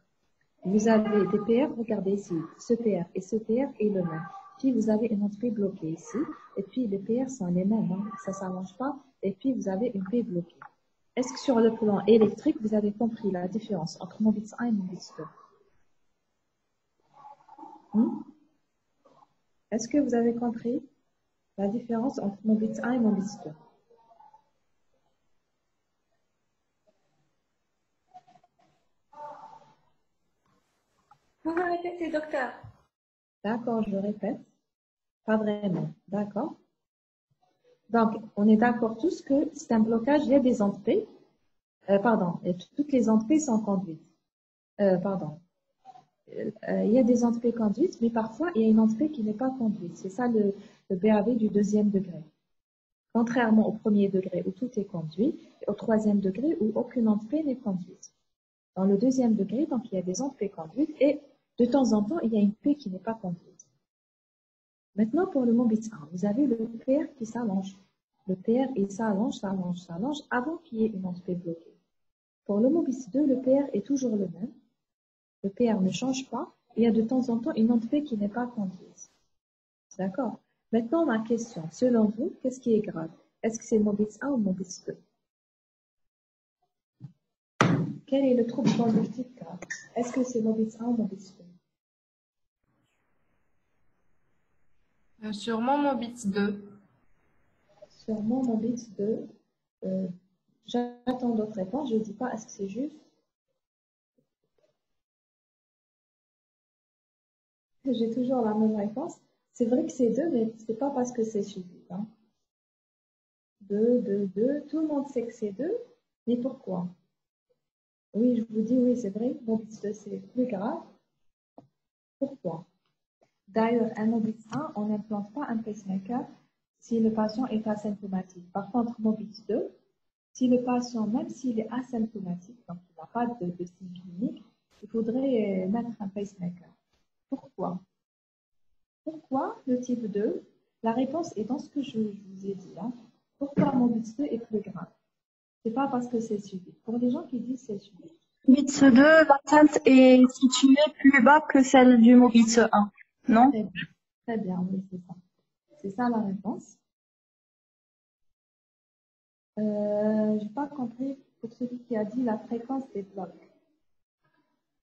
vous avez des PR, regardez ici, ce PR et ce PR est le même. Puis vous avez une entrée bloquée ici, et puis les PR sont les mêmes, hein, ça ne s'allonge pas, et puis vous avez une P bloquée. Est-ce que sur le plan électrique, vous avez compris la différence entre Mobitz 1 et Mobitz 2? Est-ce que vous avez compris la différence entre Mobitz 1 et Mobitz 2? Vous pouvez répéter, docteur. D'accord, je répète. Pas vraiment. D'accord. Donc, on est d'accord tous que c'est un blocage, il y a des entrées. Pardon, et toutes les entrées sont conduites. Pardon. Il y a des entrées conduites, mais parfois, il y a une entrée qui n'est pas conduite. C'est ça le BAV du deuxième degré. Contrairement au premier degré où tout est conduit, et au troisième degré où aucune entrée n'est conduite. Dans le deuxième degré, donc, il y a des entrées conduites et de temps en temps, il y a une P qui n'est pas conduite. Maintenant, pour le Mobitz 1, vous avez le PR qui s'allonge. Le PR, il s'allonge, s'allonge, s'allonge avant qu'il y ait une entrée bloquée. Pour le Mobitz 2, le PR est toujours le même. Le PR ne change pas. Il y a de temps en temps une entrée qui n'est pas conduite. D'accord? Maintenant, ma question. Selon vous, qu'est-ce qui est grave? Est-ce que c'est Mobitz 1 ou Mobitz 2? Quel est le trouble conductif grave? Est-ce que c'est Mobitz 1 ou Mobitz 2? Sûrement Mobitz 2. Sûrement Mobitz 2. J'attends d'autres réponses. Je ne dis pas est-ce que c'est juste. J'ai toujours la même réponse. C'est vrai que c'est 2, mais ce n'est pas parce que c'est suivi. Hein. 2, 2, 2. Tout le monde sait que c'est 2, mais pourquoi? Oui, je vous dis oui, c'est vrai. Mobitz 2, c'est plus grave. Pourquoi? D'ailleurs, un Mobitz 1, on n'implante pas un pacemaker si le patient est asymptomatique. Par contre, Mobitz 2, si le patient, même s'il est asymptomatique, donc il n'a pas de signe clinique, il faudrait mettre un pacemaker. Pourquoi? Pourquoi le type 2? La réponse est dans ce que je vous ai dit. Hein. Pourquoi Mobitz 2 est plus grave? Ce n'est pas parce que c'est suivi. Pour les gens qui disent c'est suivi. Mobitz 2, l'atteinte est située plus bas que celle du Mobitz 1, non? Très bien, oui, c'est ça. C'est ça la réponse. Je n'ai pas compris pour celui qui a dit la fréquence des blocs.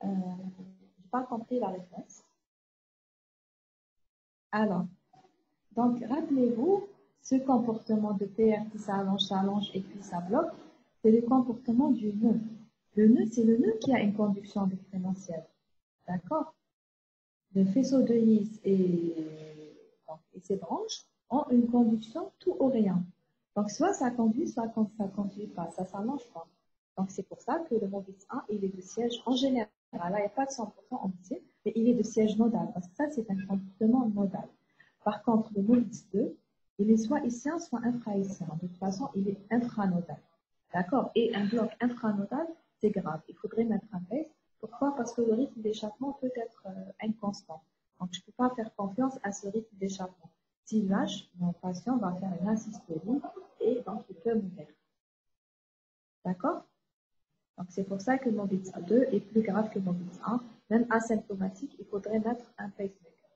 Je n'ai pas compris la réponse. Alors, donc rappelez-vous, ce comportement de PR qui s'allonge et puis ça bloque, c'est le comportement du nœud. Le nœud, c'est le nœud qui a une conduction exponentielle. D'accord? Le faisceau de His et ses branches ont une conduction tout ou rien. Donc, soit ça conduit, soit ça ne conduit pas. Ça ne s'allonge pas. Donc, c'est pour ça que le Mobitz 1, il est de siège en général. Là, il n'y a pas de 100% en métier, mais il est de siège nodal. Parce que ça, c'est un comportement nodal. Par contre, le Mobitz 2, il est soit hissien, soit infrahissien. De toute façon, il est infranodal. D'accord? Et un bloc infranodal, c'est grave. Il faudrait mettre un PACE. Pourquoi? Parce que le rythme d'échappement peut être inconstant. Donc, je ne peux pas faire confiance à ce rythme d'échappement. S'il lâche, mon patient va faire une asystolie et donc il peut mourir. D'accord? Donc, c'est pour ça que le Mobitz 2 est plus grave que le Mobitz 1. Même asymptomatique, il faudrait mettre un pacemaker.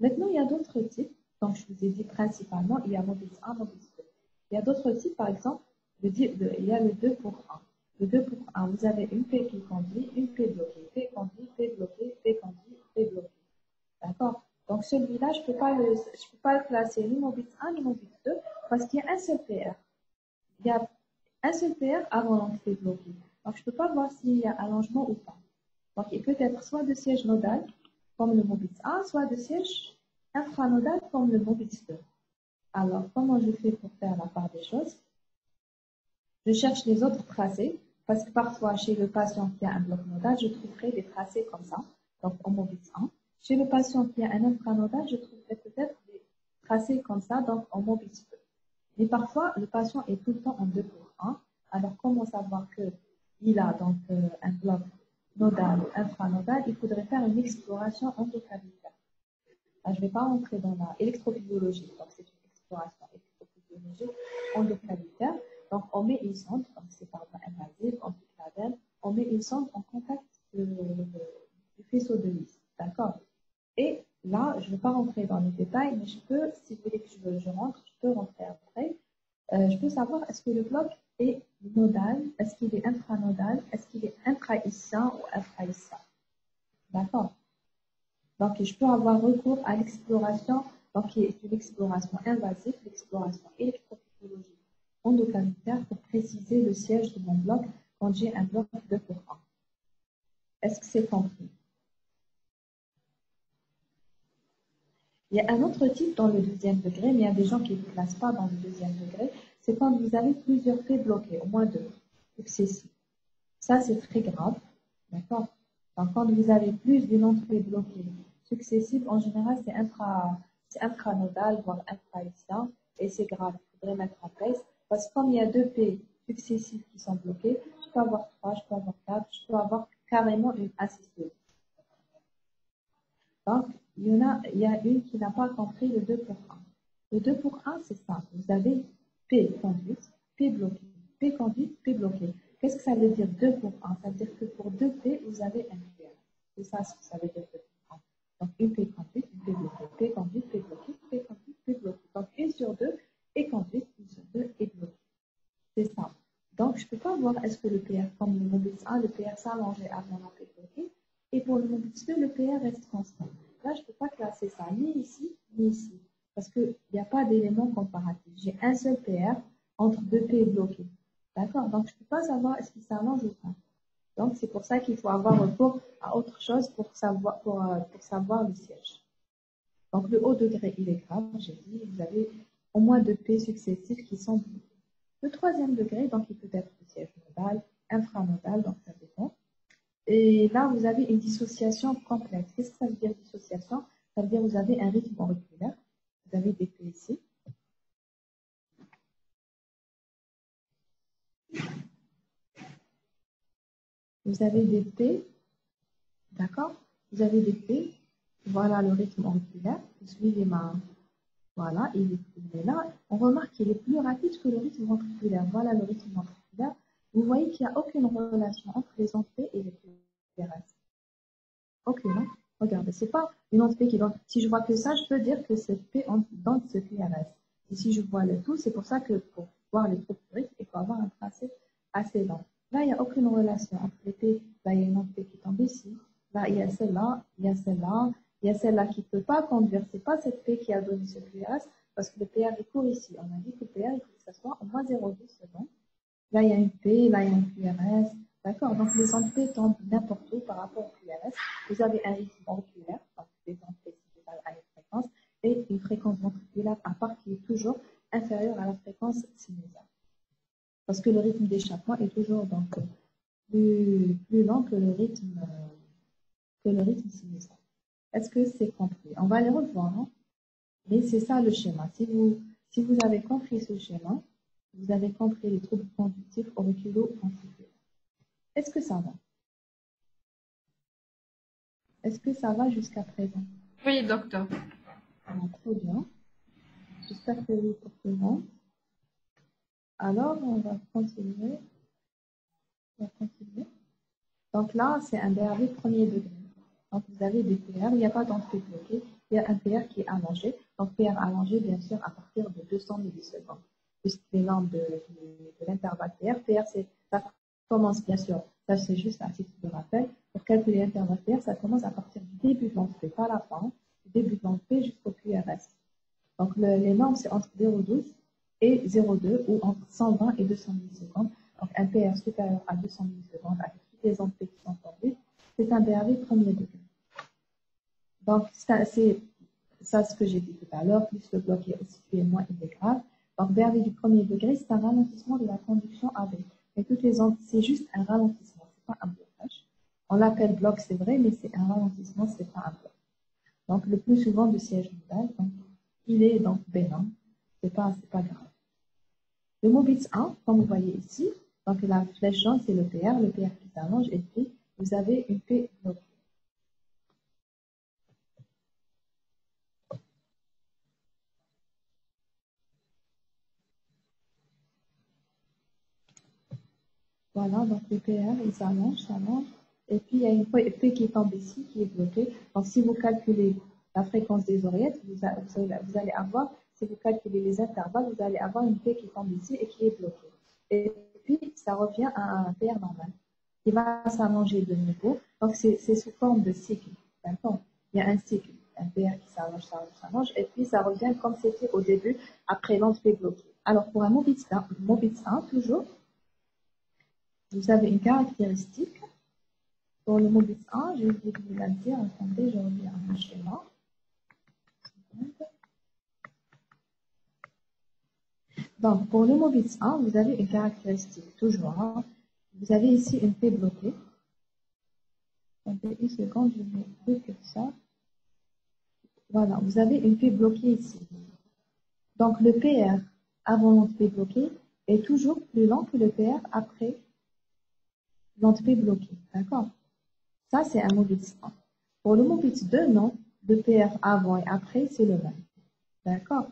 Maintenant, il y a d'autres types. Donc, je vous ai dit principalement, il y a Mobitz 1, Mobitz 2. Il y a d'autres types, par exemple, il y a le 2 pour 1. Le 2 pour 1, vous avez une P qui conduit, une P bloquée, P conduit, P bloquée, P conduit, P bloquée. D'accord? Donc, celui-là, je ne peux pas le classer ni Mobitz 1 ni Mobitz 2 parce qu'il y a un seul PR. Il y a un seul PR avant l'entrée bloquée. Donc, je ne peux pas voir s'il y a allongement ou pas. Donc, il peut être soit de siège nodal, comme le Mobitz 1, soit de siège infranodal, comme le Mobitz 2. Alors, comment je fais pour faire la part des choses? Je cherche les autres tracés, parce que parfois, chez le patient qui a un bloc nodal, je trouverai des tracés comme ça, donc en Mobitz 1. Chez le patient qui a un infranodal, je trouverai peut-être des tracés comme ça, donc en Mobitz 2. Mais parfois, le patient est tout le temps en 2 pour 1. Alors, comment savoir qu'il a donc un bloc nodal ou infranodal? Il faudrait faire une exploration endocavitaire. Là, je ne vais pas rentrer dans la électrophysiologie, donc c'est une exploration électrophysiologique endocannulaire. Donc, on met une sonde, donc c'est par voie invasive, on pique la veine, on met une sonde en contact du faisceau de His. D'accord? Et là, je ne vais pas rentrer dans les détails, mais je peux, si vous voulez que je rentre, je peux rentrer après. Je peux savoir est-ce que le bloc est nodal, est-ce qu'il est infranodal, est-ce qu'il est intraïcien ou infraïcien. D'accord? Donc, je peux avoir recours à l'exploration, donc qui est une exploration invasive, l'exploration électrophysiologique endocannulaire pour préciser le siège de mon bloc quand j'ai un bloc 2 pour 1. Est-ce que c'est compris? Il y a un autre type dans le deuxième degré, mais il y a des gens qui ne le classent pas dans le deuxième degré. C'est quand vous avez plusieurs P bloqués, au moins 2, successifs. Ça, c'est très grave. D'accord? Donc, quand vous avez plus d'une onde P bloquée successive, en général, c'est intranodal, voire intraïcien, et c'est grave. Il faudrait mettre en place. Parce que comme il y a 2 P successifs qui sont bloqués, je peux avoir 3, je peux avoir 4, je peux avoir carrément une asystolie. Donc, il y a une qui n'a pas compris le 2 pour 1. Le 2 pour 1, c'est simple. Vous avez P conduite, P bloqué, P conduite, P bloqué. Qu'est-ce que ça veut dire 2 pour 1? Ça veut dire que pour 2 P, vous avez un QR. C'est ça ce que ça veut dire 2 pour 1. Donc, une P conduite, une P bloquée, P conduite, P bloqué, P conduite, P bloqué. Donc, une sur 2 est conduite, une sur 2 est bloquée. C'est ça. Donc, je ne peux pas voir est-ce que le PR, comme le mobile 1, le PR s'allongeait avant la P bloquée. Et pour le mobile 2, le PR reste constant. Là, je ne peux pas classer ça ni ici, ni ici. Parce qu'il n'y a pas d'élément comparatif. J'ai un seul PR entre 2 P bloqués. D'accord? Donc, je ne peux pas savoir est-ce qu'il s'allonge ou pas. Donc, c'est pour ça qu'il faut avoir recours à autre chose pour savoir le siège. Donc, le haut degré, il est grave. J'ai dit, vous avez au moins 2 P successifs qui sont le troisième degré. Donc, il peut être le siège nodal, infranodal, donc ça dépend. Et là, vous avez une dissociation complète. Qu'est-ce que ça veut dire dissociation? Ça veut dire que vous avez un rythme auriculaire. Vous avez des P ici. Vous avez des P. D'accord? Vous avez des P. Voilà le rythme auriculaire. Vous suivez ma... Voilà, il est là. On remarque qu'il est plus rapide que le rythme ventriculaire. Voilà le rythme ventriculaire. Vous voyez qu'il n'y a aucune relation entre les ondes P et les PRS. Aucune. Regardez, c'est pas une onde P qui donne. Si je vois que ça, je peux dire que c'est P dans ce PRS. Et si je vois le tout, c'est pour ça que pour voir les troupes rythme, il faut avoir un tracé assez lent. Là, il n'y a aucune relation entre les P. Là, il y a une onde P qui tombe ici. Là, il y a celle-là, il y a celle-là, il y a celle-là qui ne peut pas conduire. C'est pas cette P qui a donné ce PRS parce que le PR est court ici. On a dit que le PR, il faut que ça soit au moins 0,2 secondes. Là, il y a une P, là, il y a un QRS. D'accord? Donc, les ondes P tombent n'importe où par rapport au QRS. Vous avez un rythme auriculaire, donc les ondes P sont égales à une fréquence, et une fréquence ventriculaire à part qui est toujours inférieure à la fréquence sinusale. Parce que le rythme d'échappement est toujours donc plus lent que le rythme sinusal. Est-ce que c'est compris? On va les revoir, hein? Mais c'est ça le schéma. Si vous avez compris ce schéma, vous avez compris les troubles conductifs auriculo-ventriculaires. Est-ce que ça va? Est-ce que ça va jusqu'à présent? Oui, docteur. Très bien. J'espère que oui pour tout le monde. Alors, on va continuer. Donc là, c'est un DRV premier degré. Donc, vous avez des PR. Il n'y a pas d'entrée bloquée. Il y a un PR qui est allongé. Donc, PR allongé, bien sûr, à partir de 200 millisecondes. Puisque les normes de l'intervalle PR. PR, ça commence, bien sûr, ça c'est juste un titre de rappel. Pour calculer l'intervalle PR, ça commence à partir du début de l'entrée, pas la fin, du début de l'entrée jusqu'au QRS. Donc, les normes, c'est entre 0,12 et 0,2 ou entre 120 et 200 millisecondes. Donc, un PR supérieur à 200 millisecondes avec toutes les entrées qui sont tendues, c'est un DRV premier degré. Donc, c'est ça ce que j'ai dit tout à l'heure, plus le bloc est situé, moins il est grave. Donc, DRV du premier degré, c'est un ralentissement de la conduction AV. Et toutes les ondes, c'est juste un ralentissement, c'est pas un blocage. On l'appelle bloc, c'est vrai, mais c'est un ralentissement, c'est pas un bloc. Donc, le plus souvent de siège nodal, donc, il est donc bénin, c'est pas grave. Le Mobitz 1, comme vous voyez ici, donc la flèche jaune, c'est le PR qui s'allonge, et puis vous avez une P bloquée. Voilà, donc le PR, il s'allonge, s'allonge. Et puis, il y a une P qui tombe ici, qui est bloquée. Donc, si vous calculez la fréquence des oreillettes, vous allez avoir, si vous calculez les intervalles, vous allez avoir une P qui tombe ici et qui est bloquée. Et puis, ça revient à un PR normal, qui va s'allonger de nouveau. Donc, c'est sous forme de cycle. D'accord? Il y a un cycle, un PR qui s'allonge, s'allonge, s'allonge. Et puis, ça revient comme c'était au début, après l'onde P bloquée. Alors, pour un Mobitz 1, toujours, vous avez une caractéristique. Pour le Mobitz 1, je vais vous la dire. Attendez, je reviens à mon schéma. Donc, pour le Mobitz 1, vous avez une caractéristique, toujours. Hein. Vous avez ici une P bloquée. Attendez une seconde, je vais recréer ça. Voilà, vous avez une P bloquée ici. Donc, le PR avant l'onde P bloquée est toujours plus lent que le PR après l'onde P bloquée. D'accord? Ça, c'est un Mobitz 1. Pour le Mobitz 2, non. Le PR avant et après, c'est le même. D'accord?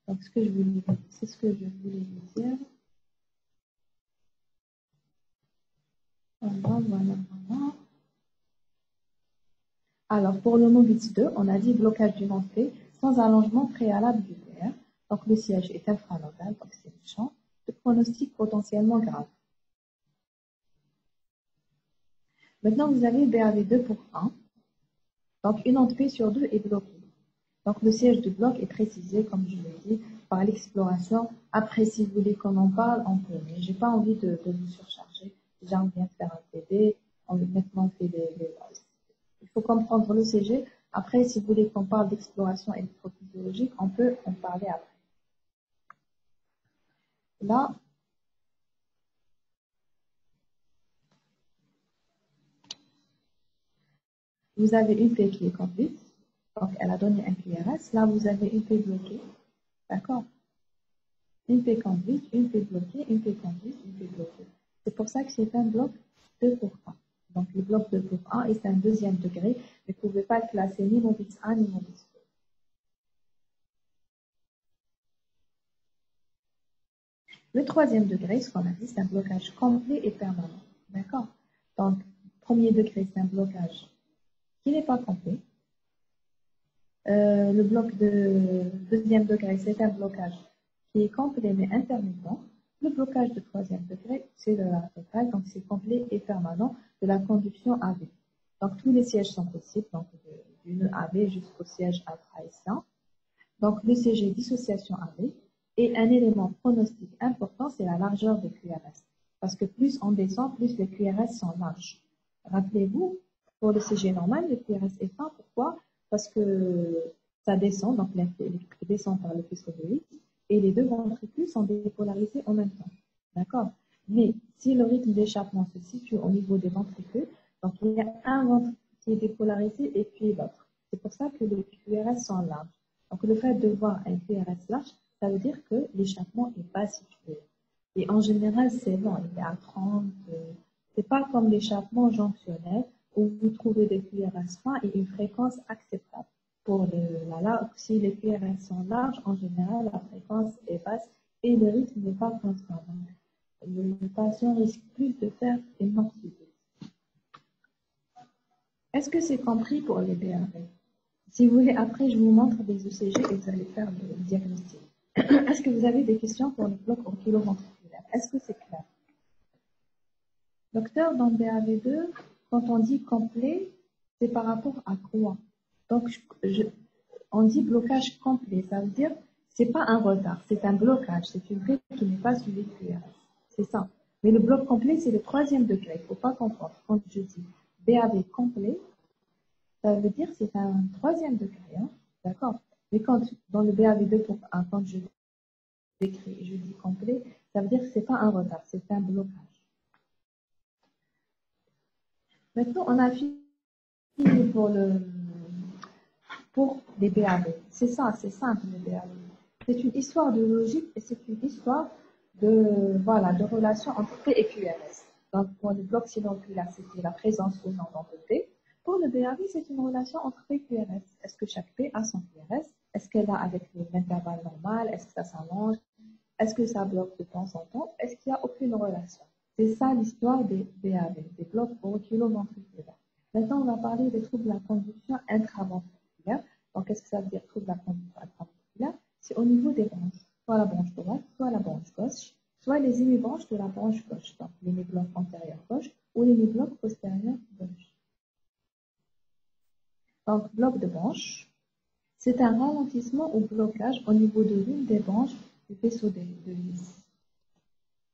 Donc, c'est ce que je voulais vous dire. Voilà, voilà, voilà. Alors, pour le Mobitz 2, on a dit blocage du montée sans allongement préalable du PR. Donc, le siège est infranodal, donc c'est le champ de pronostic potentiellement grave. Maintenant, vous avez BAV2 pour 1. Donc, une onde P sur 2 est bloquée. Donc, le siège du bloc est précisé, comme je l'ai dit, par l'exploration. Après, si vous voulez qu'on en parle, on peut. Mais j'ai pas envie de vous surcharger. Déjà, on vient de faire un PD. Maintenant, on fait il faut comprendre le CG. Après, si vous voulez qu'on parle d'exploration électrophysiologique, on peut en parler après. Là, vous avez une P qui est conduite. Donc, elle a donné un QRS. Là, vous avez une P bloquée. D'accord? Une P conduite, une P bloquée, une P conduite, une P bloquée. C'est pour ça que c'est un bloc 2 pour 1. Donc, le bloc 2 pour 1 est un deuxième degré. Mais vous ne pouvez pas le classer ni Mobitz 1 ni Mobitz 2. Le troisième degré, ce qu'on a dit, c'est un blocage complet et permanent. D'accord? Donc, premier degré, c'est un blocage qui n'est pas complet. Le bloc de deuxième degré, c'est un blocage qui est complet mais intermittent. Le blocage de troisième degré, c'est de la totale, donc c'est complet et permanent de la conduction AV. Donc tous les sièges sont possibles, donc du nœud AV jusqu'au siège intrahétien. Donc le CG dissociation AV. Et un élément pronostic important, c'est la largeur des QRS. Parce que plus on descend, plus les QRS sont larges. Rappelez-vous, pour le CG normal, le QRS est fin. Pourquoi? Parce que ça descend, donc l'électrique descend par le faisceau de 8, et les deux ventricules sont dépolarisés en même temps. D'accord? Mais si le rythme d'échappement se situe au niveau des ventricules, donc il y a un ventricule qui est dépolarisé et puis l'autre. C'est pour ça que les QRS sont larges. Donc le fait de voir un QRS large, ça veut dire que l'échappement n'est pas situé. Et en général, c'est bon, il est à 30. C'est pas comme l'échappement jonctionnel où vous trouvez des QRS fins et une fréquence acceptable. Si les QRS sont larges, en général, la fréquence est basse et le rythme n'est pas constant. Donc, le patient risque plus de faire une mort subite. Est-ce que c'est compris pour les BRV? Si vous voulez, après, je vous montre des ECG et vous allez faire le diagnostic. Est-ce que vous avez des questions pour le bloc auriculoventriculaire? Est-ce que c'est clair? Docteur, dans BAV2, quand on dit complet, c'est par rapport à quoi? Donc, on dit blocage complet. Ça veut dire, c'est pas un retard, c'est un blocage. C'est une grille qui n'est pas suivie de QRS. C'est ça. Mais le bloc complet, c'est le troisième degré. Il ne faut pas confondre. Quand je dis BAV complet, ça veut dire que c'est un troisième degré. Hein? D'accord? Mais quand, dans le BAV2 pour 1, quand je décris, je dis complet, ça veut dire que ce n'est pas un retard, c'est un blocage. Maintenant, on a fini pour les BAV. C'est ça, c'est simple, les BAV. C'est une histoire de logique et c'est une histoire de relation entre P et QRS. Donc, pour le bloc sinuoculaire, c'était la présence ou non d'entité. Pour le BAV, c'est une relation entre P et QRS. Est-ce que chaque P a son QRS? Est-ce qu'elle a avec l'intervalle normal? Est-ce que ça s'allonge? Est-ce que ça bloque de temps en temps? Est-ce qu'il n'y a aucune relation? C'est ça l'histoire des BAV, des blocs auriculo-ventriculaires. Maintenant, on va parler des troubles de la conduction intraventriculaire. Donc, qu'est-ce que ça veut dire, trouble de la conduction intraventriculaire? C'est au niveau des branches, soit la branche droite, soit la branche gauche, soit les hémibranches de la branche gauche, donc l'hémibloc antérieur gauche ou l'hémibloc postérieur gauche. Donc, bloc de branche, c'est un ralentissement ou blocage au niveau de l'une des branches du faisceau de His.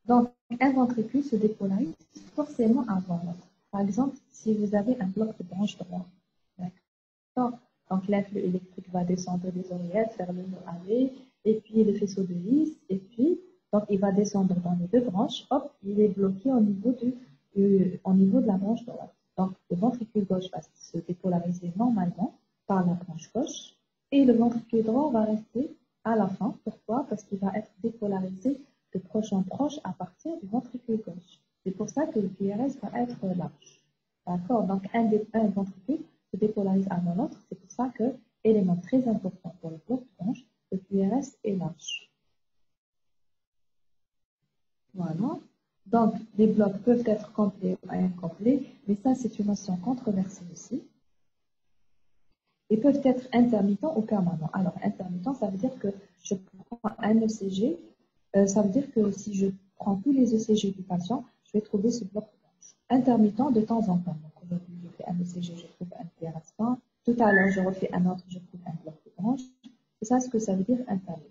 Donc, un ventricule se dépolarise forcément avant l'autre. Par exemple, si vous avez un bloc de branche droite, d'accord, donc l'influx électrique va descendre des oreillettes vers le nœud et puis le faisceau de His, et puis, donc il va descendre dans les deux branches, hop, il est bloqué au niveau de la branche droite. Donc, le ventricule gauche va se dépolariser normalement par la branche gauche, et le ventricule droit va rester à la fin. Pourquoi? Parce qu'il va être dépolarisé de proche en proche à partir du ventricule gauche. C'est pour ça que le QRS va être large. D'accord? Donc, un ventricule se dépolarise avant l'autre. C'est pour ça que, élément très important pour le bloc de branche, le QRS est large. Voilà. Donc, les blocs peuvent être complets ou incomplets, mais ça, c'est une notion controversée aussi. Ils peuvent être intermittents ou permanents. Alors, intermittent, ça veut dire que je prends un ECG. Ça veut dire que si je prends tous les ECG du patient, je vais trouver ce bloc de branche. Intermittent de temps en temps. Donc, aujourd'hui, je fais un ECG, je trouve un PRS1. Tout à l'heure, je refais un autre, je trouve un bloc de branche. C'est ça ce que ça veut dire intermittent.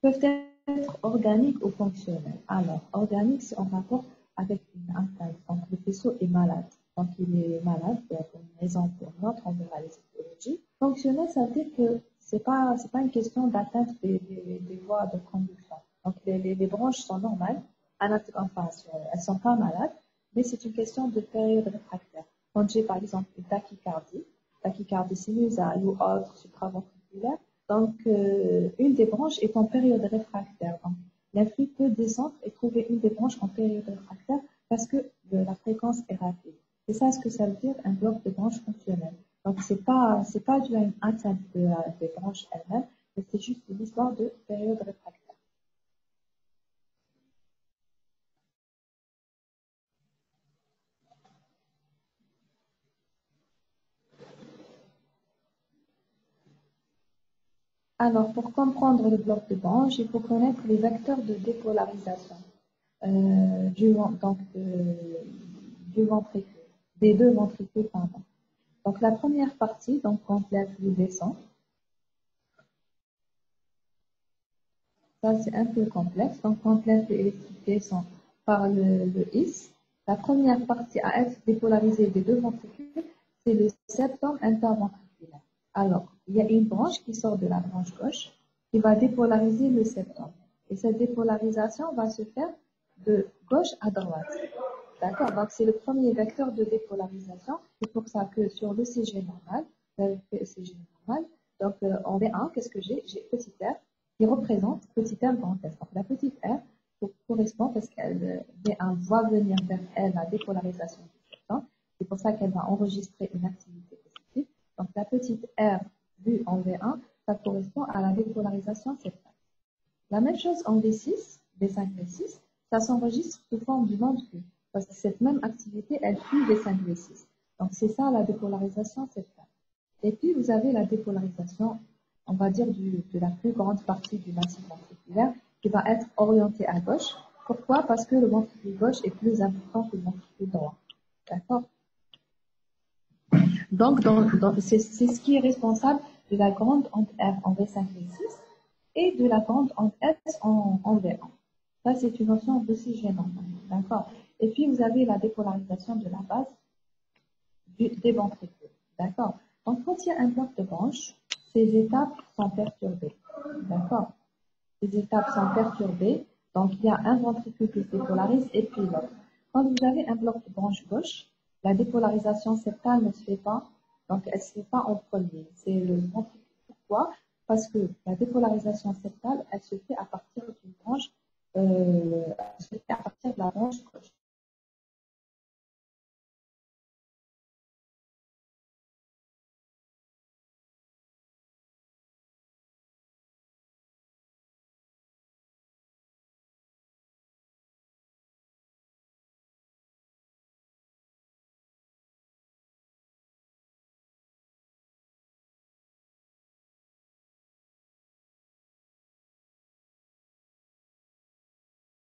Peuvent être organiques ou fonctionnels. Alors, organique, c'est en rapport avec une atteinte. Donc, le faisceau est malade. Donc, il est malade, pour une raison ou pour une autre, on verra les étiologies. Fonctionnel, ça veut dire que c'est pas une question d'atteinte des voies de conduction. Donc, les branches sont normales, enfin, elles sont pas malades, mais c'est une question de période réfractaire. Quand j'ai, par exemple, une tachycardie sinusale ou autre supraventriculaire, donc, une des branches est en période réfractaire. Donc, l'influx peut descendre et trouver une des branches en période réfractaire parce que la fréquence est rapide. C'est ça ce que ça veut dire un bloc de branche fonctionnelle. Donc, c'est pas dû à une atteinte des branches elles-mêmes, mais c'est juste une histoire de période réfractaire. Alors, pour comprendre le bloc de branche, il faut connaître les vecteurs de dépolarisation du ventricule, des deux ventricules, pardon. Donc, la première partie, donc, quand l'influx descend, ça c'est un peu complexe. Donc, quand l'influx électrique descend par le His, la première partie à être dépolarisée des deux ventricules, c'est le septum interventriculaire. Alors, il y a une branche qui sort de la branche gauche qui va dépolariser le septum. Et cette dépolarisation va se faire de gauche à droite. D'accord? Donc, c'est le premier vecteur de dépolarisation. C'est pour ça que sur l'ECG normal, l'ECG normal, donc en V1, qu'est-ce que j'ai? J'ai petit r qui représente petit r grand S. Donc, la petite r correspond parce qu'elle V1 voit venir vers elle la dépolarisation du septum. C'est pour ça qu'elle va enregistrer une activité positive. Donc, la petite r vue en V1, ça correspond à la dépolarisation septale. La même chose en V6, V5, V6, ça s'enregistre sous forme d'une onde Q. Parce que cette même activité, elle suit V5, V6. Donc, c'est ça la dépolarisation septale. Et puis, vous avez la dépolarisation, on va dire, de la plus grande partie du massif ventriculaire qui va être orientée à gauche. Pourquoi? Parce que le ventricule gauche est plus important que le ventricule droit. D'accord? Donc, c'est ce qui est responsable de la grande onde R en V5, V6 et de la grande onde S en V1. Ça, c'est une notion d'ECG normal. D'accord? Et puis, vous avez la dépolarisation de la base des ventricules. D'accord? Donc, quand il y a un bloc de branche, ces étapes sont perturbées. D'accord? Ces étapes sont perturbées. Donc, il y a un ventricule qui se dépolarise et puis l'autre. Quand vous avez un bloc de branche gauche, la dépolarisation septale ne se fait pas. Donc, elle ne se fait pas en premier. C'est le ventricule. Pourquoi? Parce que la dépolarisation septale, elle se fait à partir d'une branche, elle se fait à partir de la branche gauche.